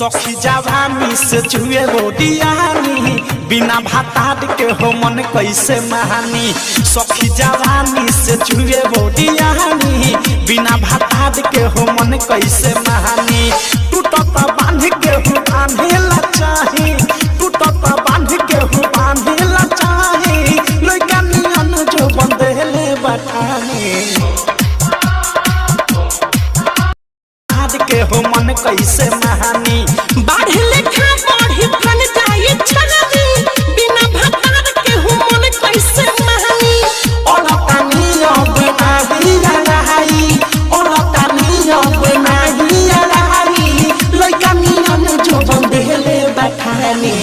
सखी जवानी से जुए रोडियानी बिना भातार के हो मन कैसे महानी। सखी जवानी से जुए रोडियानी बिना भातार के हो मन कैसे महानी। टूटत बांध के हो बांधेला चाही, टूटत बांध के हो बांधेला चाही। लइका नियन जो बंदेले बठानी के हो मन कैसे महानी। बाढ़ लेखा बढ़ी बन जाए छननी बिना भातार के हो मन कैसे महानी। ओलतानी अब नाही रहाई, ओलतानी अब नाही रहाई। लइका नियन जो बंदेले बठानी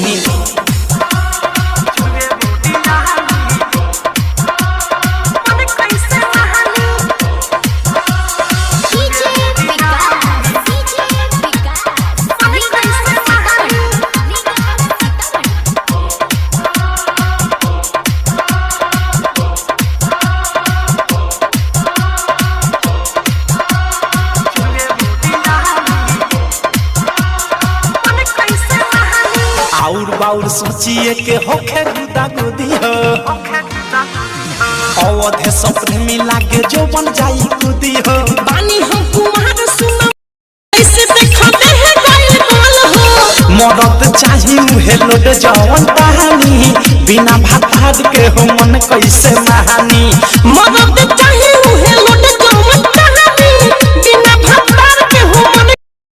और बाउर सोचिए के होखे गुदा गुदी हो। अवधे सपने मिला के जो बन जाई खुदी हो। बानी हम कुमार सुना ऐसे देखते हैं गइल बोल हो। मरद चाही मुहे लोड जवन कहानी बिना भातार के हो मन कैसे महानी। मरद